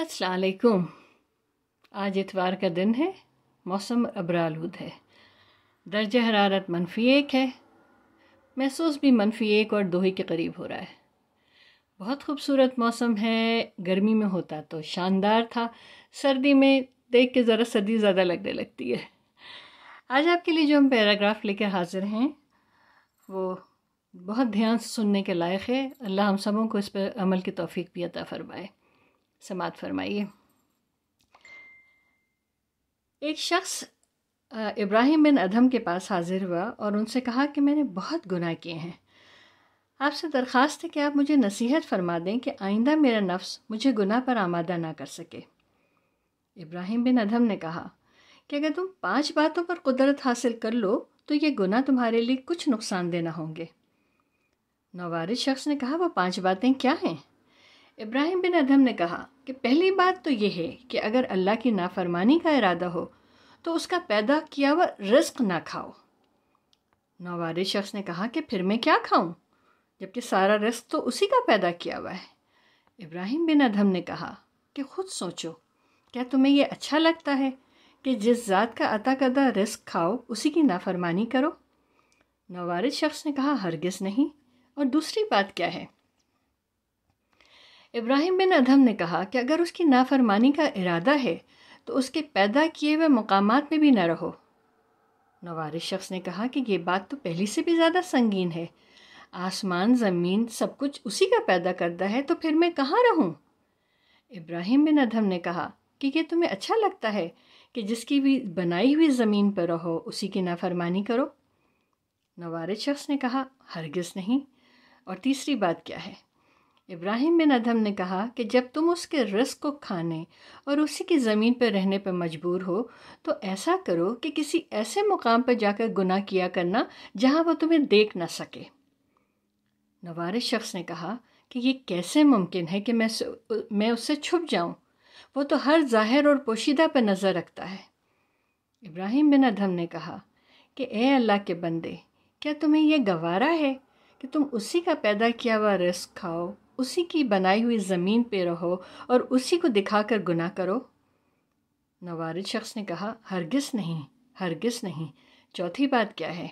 अस्सलाम वालेकुम। आज इतवार का दिन है, मौसम अबरालूद है, दर्जा हरारत -1 है, महसूस भी -1 और 2 ही के करीब हो रहा है। बहुत खूबसूरत मौसम है। गर्मी में होता तो शानदार था, सर्दी में देख के ज़रा सर्दी ज़्यादा लगने लगती है। आज आपके लिए जो हम पैराग्राफ लेकर हाजिर हैं वो बहुत ध्यान से सुनने के लायक है। अल्लाह हम सबों को इस पर अमल की तौफीक भी अता फरमाए। समात फरमाइए। एक शख्स इब्राहिम बिन अदहम के पास हाजिर हुआ और उनसे कहा कि मैंने बहुत गुनाह किए हैं। आपसे दरख्वास्त है कि आप मुझे नसीहत फरमा दें कि आइंदा मेरा नफ्स मुझे गुनाह पर आमादा ना कर सके। इब्राहिम बिन अदहम ने कहा कि अगर तुम 5 बातों पर कुदरत हासिल कर लो तो ये गुनाह तुम्हारे लिए कुछ नुकसानदेह न होंगे। नौवारिद शख्स ने कहा, वो 5 बातें क्या हैं? इब्राहिम बिन अदहम ने कहा कि पहली बात तो ये है कि अगर अल्लाह की नाफरमानी का इरादा हो तो उसका पैदा किया हुआ रिस्क ना खाओ। नौवारिद शख्स ने कहा कि फिर मैं क्या खाऊं जबकि सारा रिस्क तो उसी का पैदा किया हुआ है। इब्राहिम बिन अदहम ने कहा कि खुद सोचो, क्या तुम्हें यह अच्छा लगता है कि जिस ज़ात का अता करदा रिस्क खाओ उसी की नाफरमानी करो? नौवारिद शख्स ने कहा, हरगिज़ नहीं। और दूसरी बात क्या है? इब्राहिम बिन अदहम ने कहा कि अगर उसकी नाफरमानी का इरादा है तो उसके पैदा किए हुए मकामात में भी न रहो। नौवारिद शख्स ने कहा कि ये बात तो पहली से भी ज़्यादा संगीन है। आसमान ज़मीन सब कुछ उसी का पैदा करता है, तो फिर मैं कहाँ रहूँ? इब्राहिम बिन अदहम ने कहा कि ये तुम्हें अच्छा लगता है कि जिसकी भी बनाई हुई ज़मीन पर रहो उसी की नाफरमानी करो? नौवारिद शख्स ने कहा, हरगिज़ नहीं। और तीसरी बात क्या है? इब्राहिम बिन अदहम ने कहा कि जब तुम उसके रिस्क को खाने और उसी की ज़मीन पर रहने पर मजबूर हो तो ऐसा करो कि किसी ऐसे मुकाम पर जाकर गुनाह किया करना जहां वो तुम्हें देख न सके। नवारिद शख्स ने कहा कि ये कैसे मुमकिन है कि मैं उससे छुप जाऊं? वो तो हर ज़ाहिर और पोशीदा पर नज़र रखता है। इब्राहिम बिन अदहम ने कहा कि ए अल्लाह के बंदे, क्या तुम्हें यह गवारा है कि तुम उसी का पैदा किया हुआ रिस्क खाओ, उसी की बनाई हुई ज़मीन पे रहो और उसी को दिखाकर गुनाह करो? नवारिद शख्स ने कहा, हरगिज़ नहीं, हरगिज़ नहीं। चौथी बात क्या है?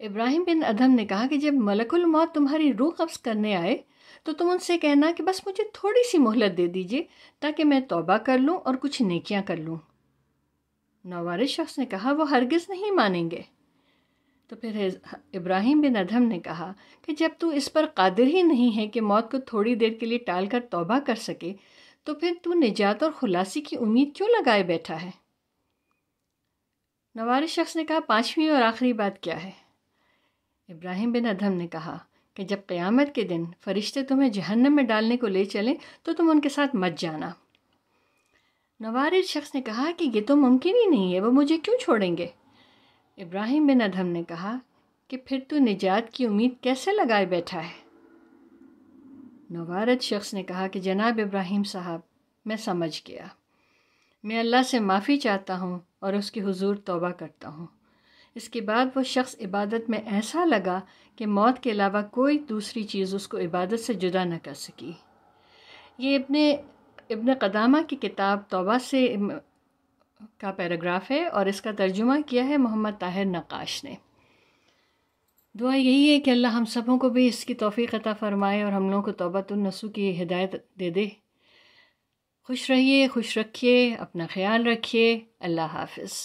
इब्राहिम बिन अदहम ने कहा कि जब मलकुल मौत तुम्हारी रूह कब्ज़ करने आए तो तुम उनसे कहना कि बस मुझे थोड़ी सी मोहलत दे दीजिए ताकि मैं तौबा कर लूँ और कुछ नेकियां कर लूँ। नवारिद शख्स ने कहा, वो हरगिज़ नहीं मानेंगे। तो फिर इब्राहिम बिन अदहम ने कहा कि जब तू इस पर कादिर ही नहीं है कि मौत को थोड़ी देर के लिए टाल कर तौबा कर सके तो फिर तू निजात और खुलासी की उम्मीद क्यों लगाए बैठा है? नवारिद शख्स ने कहा, 5वीं और आखिरी बात क्या है? इब्राहिम बिन अदहम ने कहा कि जब क़यामत के दिन फरिश्ते तुम्हें जहन्नम में डालने को ले चलें तो तुम उनके साथ मत जाना। नवारिद शख्स ने कहा कि ये तो मुमकिन ही नहीं है, वो मुझे क्यों छोड़ेंगे? इब्राहिम बिन अदहम ने कहा कि फिर तू निजात की उम्मीद कैसे लगाए बैठा है? नवारिद शख्स ने कहा कि जनाब इब्राहिम साहब, मैं समझ गया। मैं अल्लाह से माफ़ी चाहता हूँ और उसके हुजूर तौबा करता हूँ। इसके बाद वो शख्स इबादत में ऐसा लगा कि मौत के अलावा कोई दूसरी चीज़ उसको इबादत से जुदा न कर सकी। ये इब्न क़दामा की किताब तौबा से का पैराग्राफ है और इसका तर्जुमा किया है मोहम्मद ताहिर नक्काश ने। दुआ यही है कि अल्लाह हम सबों को भी इसकी तौफीक अता फ़रमाए और हम लोगों को तौबतुन नसूह की हिदायत दे दे। खुश रहिए, खुश रखिए, अपना ख्याल रखिए। अल्लाह हाफ़िज़।